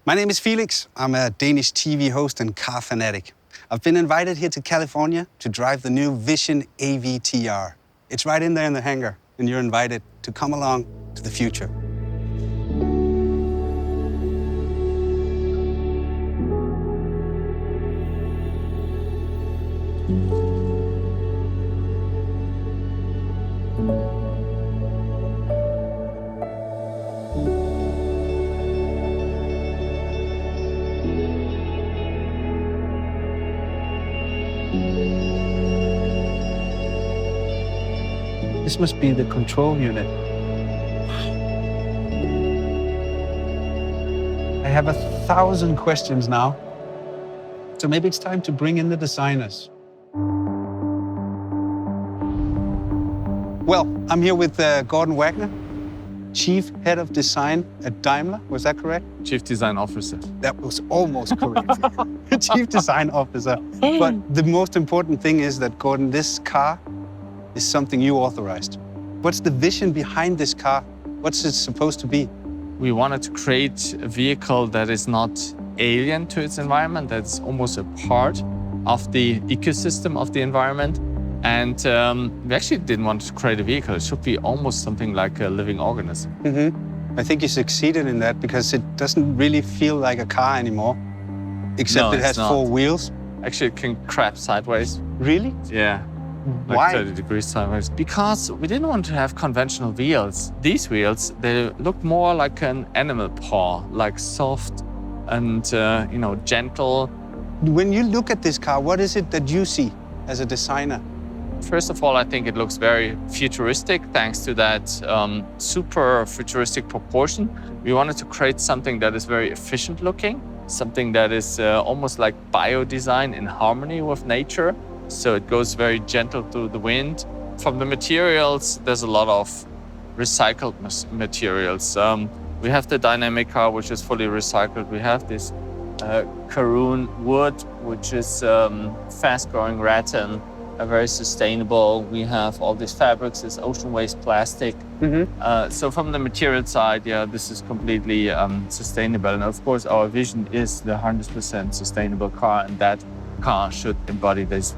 My name is Felix. I'm a Danish TV host and car fanatic. I've been invited here to California to drive the new Vision AVTR. It's right in there in the hangar, and you're invited to come along to the future. This must be the control unit. I have 1,000 questions now. So maybe it's time to bring in the designers. Well, I'm here with Gorden Wagener, Chief Head of Design at Daimler. Was that correct? Chief Design Officer. That was almost correct. Chief Design Officer. But the most important thing is that, Gorden, this car is something you authorized. What's the vision behind this car? What's it supposed to be? We wanted to create a vehicle that is not alien to its environment, that's almost a part of the ecosystem of the environment. And we actually didn't want to create a vehicle. It should be almost something like a living organism. I think you succeeded in that because it doesn't really feel like a car anymore, except it has 4 wheels. Actually, it can crab sideways. Really? Yeah. Like Why? 30 degrees sideways. Because we didn't want to have conventional wheels. These wheels, they look more like an animal paw, like soft and gentle. When you look at this car, what is it that you see as a designer? First of all, I think it looks very futuristic thanks to that super futuristic proportion. We wanted to create something that is very efficient looking, something that is almost like bio-design in harmony with nature. So it goes very gentle through the wind. From the materials, there's a lot of recycled materials. We have the dynamic car, which is fully recycled. We have this Karun wood, which is fast-growing rattan, very sustainable. We have all these fabrics, this ocean waste plastic. So from the material side, yeah, this is completely sustainable. And of course, our vision is the 100% sustainable car, and that car should embody this.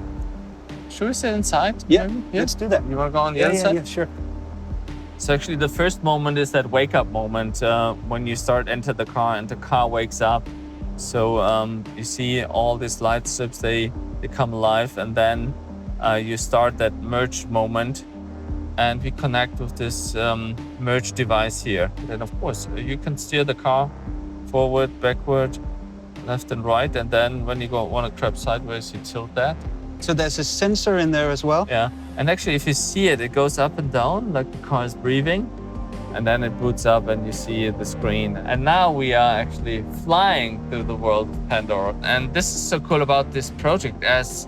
Should we sit inside? Yeah, let's do that. You want to go on the other side? Yeah, sure. So actually the first moment is that wake up moment when you enter the car and the car wakes up. So you see all these light strips, they come alive, and then you start that merge moment, and we connect with this merge device here. Then of course you can steer the car forward, backward, left and right, and then when you want to crab sideways, you tilt that. So there's a sensor in there as well? Yeah, and actually if you see it, it goes up and down like the car is breathing, and then it boots up and you see the screen. And now we are actually flying through the world of Pandora. And this is so cool about this project, as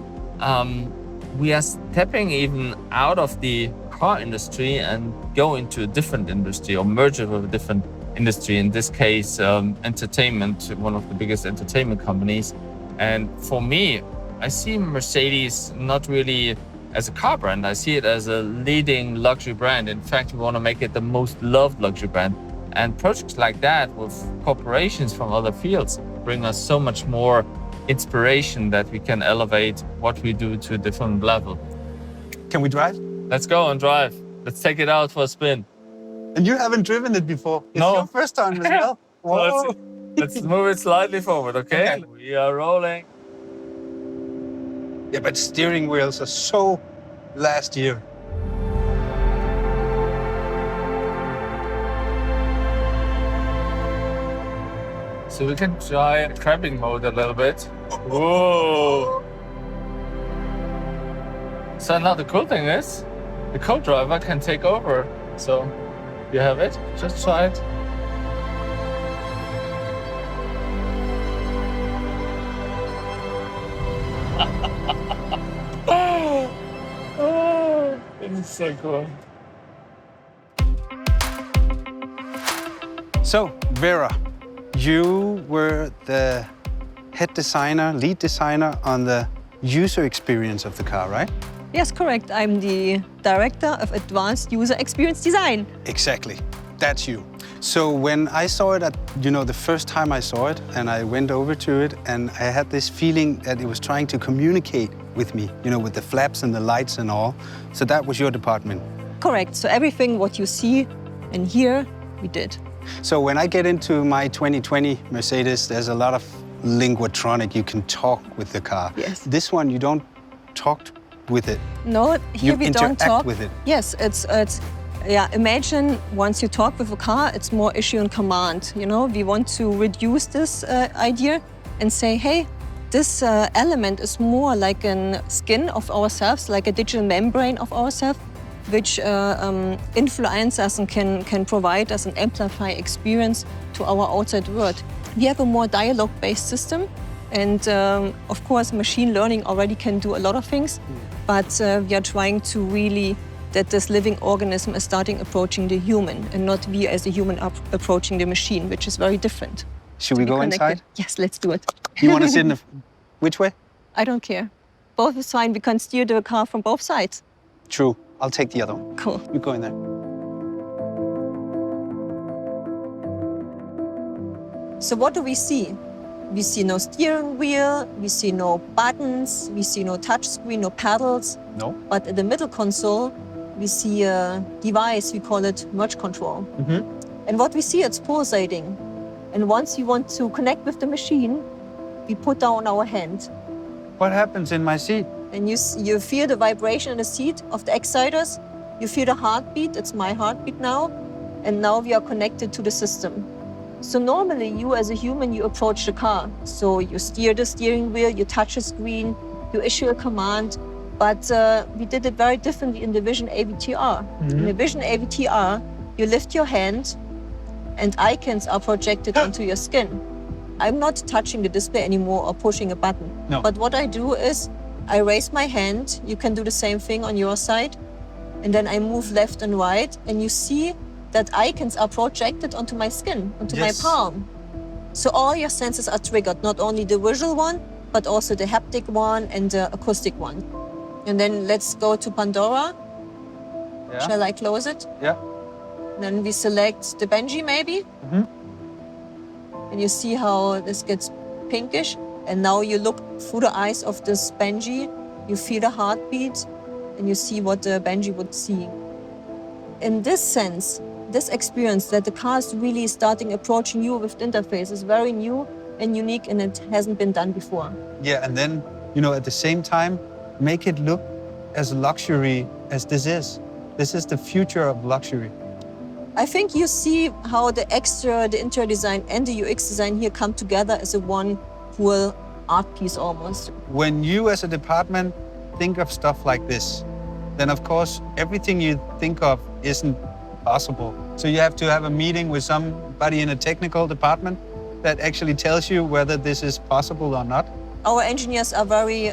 we are stepping even out of the car industry and go into a different industry or merge it with a different industry. In this case, entertainment, one of the biggest entertainment companies. And for me, I see Mercedes not really as a car brand. I see it as a leading luxury brand. In fact, we want to make it the most loved luxury brand. And projects like that with corporations from other fields bring us so much more inspiration that we can elevate what we do to a different level. Can we drive? Let's go and drive. Let's take it out for a spin. And you haven't driven it before. It's No. your first time as well. Whoa. Let's move it slightly forward, okay? We are rolling. Yeah, but steering wheels are so last year. So we can try crabbing mode a little bit. Whoa! So now the cool thing is, the co-driver can take over. So you have it, just try it. This is so cool. So, Vera, you were the head designer, lead designer on the user experience of the car, right? Yes, correct. I'm the Director of Advanced User Experience Design. Exactly. That's you. So when I saw it, the first time I saw it, and I went over to it, and I had this feeling that it was trying to communicate with me, with the flaps and the lights and all. So that was your department? Correct. So everything what you see and hear, we did. So when I get into my 2020 Mercedes, there's a lot of linguatronic. You can talk with the car. Yes. This one, you don't talk with it. No, here we don't talk with it. Yes, it's imagine once you talk with a car, it's more issue and command. We want to reduce this idea and say, hey, this element is more like a skin of ourselves, like a digital membrane of ourselves, which influence us and can provide us an amplified experience to our outside world. We have a more dialogue-based system, and of course, machine learning already can do a lot of things, but we are trying to really that this living organism is starting approaching the human and not we as a human approaching the machine, which is very different. Should we go inside? Yes, let's do it. You want to sit in the... Which way? I don't care. Both is fine. We can steer the car from both sides. True. I'll take the other one. Cool. You go in there. So what do we see? We see no steering wheel, we see no buttons, we see no touch screen, no pedals. No. But in the middle console, we see a device, we call it merge control. And what we see, it's pulsating. And once you want to connect with the machine, we put down our hand. What happens in my seat? And you feel the vibration in the seat of the exciters. You feel the heartbeat, it's my heartbeat now. And now we are connected to the system. So normally you as a human, you approach the car. So you steer the steering wheel, you touch a screen, you issue a command. But we did it very differently in the Vision AVTR. In the Vision AVTR, you lift your hand and icons are projected onto your skin. I'm not touching the display anymore or pushing a button. No. But what I do is I raise my hand. You can do the same thing on your side. And then I move left and right, and you see that icons are projected onto my skin, onto my palm. So all your senses are triggered, not only the visual one, but also the haptic one and the acoustic one. And then let's go to Pandora. Yeah. Shall I close it? Yeah. Then we select the Benji maybe. And you see how this gets pinkish. And now you look through the eyes of this Benji, you feel the heartbeat, and you see what the Benji would see. In this sense, this experience that the car is really starting approaching you with the interface is very new and unique, and it hasn't been done before. Yeah, and then, at the same time, make it look as luxury as this is. This is the future of luxury. I think you see how the interior design and the UX design here come together as a one full art piece almost. When you as a department think of stuff like this, then of course everything you think of isn't possible. So you have to have a meeting with somebody in a technical department that actually tells you whether this is possible or not. Our engineers are very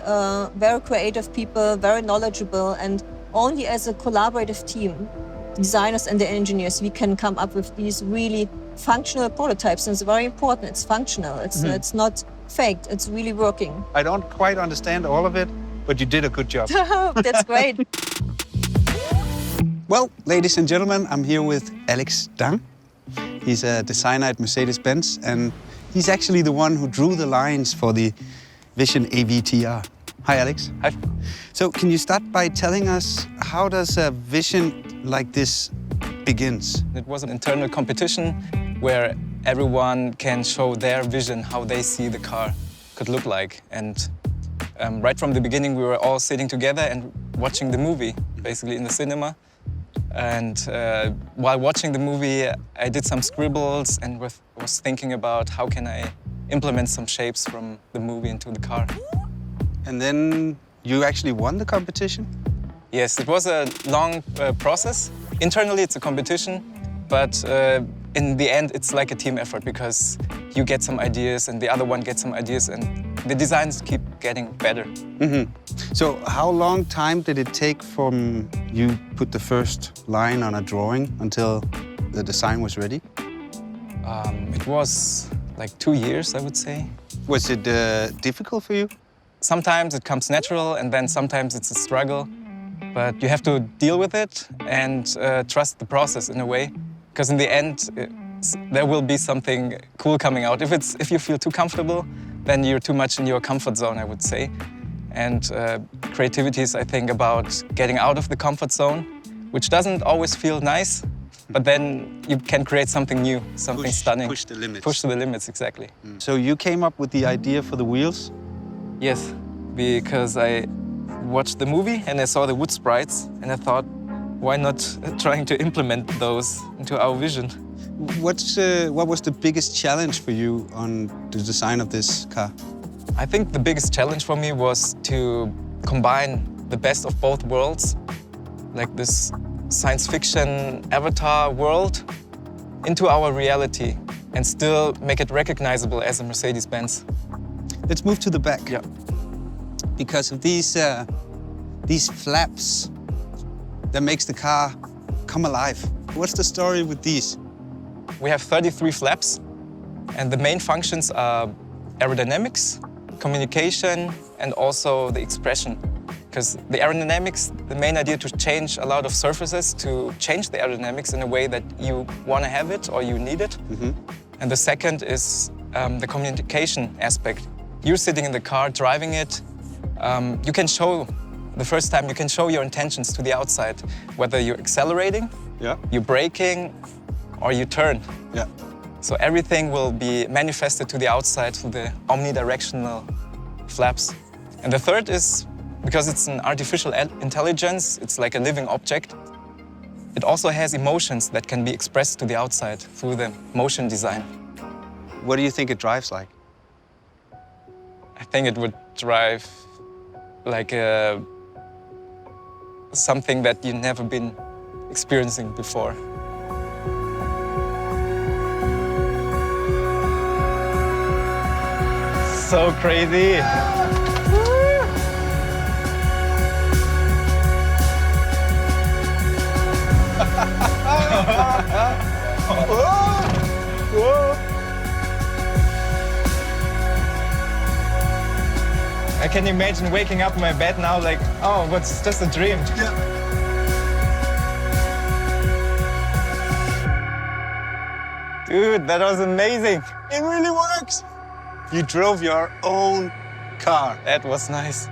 creative people, very knowledgeable, and only as a collaborative team, designers and the engineers, we can come up with these really functional prototypes. And it's very important. It's functional. It's not faked. It's really working. I don't quite understand all of it, but you did a good job. That's great. Well, ladies and gentlemen, I'm here with Alex Dang. He's a designer at Mercedes-Benz, and he's actually the one who drew the lines for the Vision AVTR. Hi, Alex. Hi. So can you start by telling us how does a vision like this begins? It was an internal competition where everyone can show their vision, how they see the car could look like. And right from the beginning, we were all sitting together and watching the movie, basically in the cinema. And while watching the movie, I did some scribbles and was thinking about how can I implement some shapes from the movie into the car. And then you actually won the competition? Yes, it was a long process. Internally, it's a competition, but in the end, it's like a team effort because you get some ideas and the other one gets some ideas and the designs keep getting better. So how long time did it take from you put the first line on a drawing until the design was ready? It was like 2 years, I would say. Was it difficult for you? Sometimes it comes natural and then sometimes it's a struggle. But you have to deal with it and trust the process in a way. Because in the end, there will be something cool coming out. If you feel too comfortable, then you're too much in your comfort zone, I would say. And creativity is, I think, about getting out of the comfort zone, which doesn't always feel nice, but then you can create something new, something stunning. Push the limits. Push to the limits, exactly. So you came up with the idea for the wheels? Yes, because I watched the movie and I saw the wood sprites and I thought, why not trying to implement those into our vision? What was the biggest challenge for you on the design of this car? I think the biggest challenge for me was to combine the best of both worlds, like this science fiction avatar world, into our reality and still make it recognizable as a Mercedes-Benz. Let's move to the back. Yeah. Because of these flaps that makes the car come alive. What's the story with these? We have 33 flaps, and the main functions are aerodynamics, communication, and also the expression. Because the aerodynamics, the main idea to change a lot of surfaces, to change the aerodynamics in a way that you want to have it or you need it. And the second is the communication aspect. You're sitting in the car, driving it. You can show, the first time, you can show your intentions to the outside, whether you're accelerating, you're braking, or you turn. So everything will be manifested to the outside through the omnidirectional flaps. And the third is, because it's an artificial intelligence, it's like a living object, it also has emotions that can be expressed to the outside through the motion design. What do you think it drives like? I think it would drive like something that you've never been experiencing before. So crazy! I can imagine waking up in my bed now like, oh, what's just a dream. Dude, that was amazing. It really works! You drove your own car. That was nice.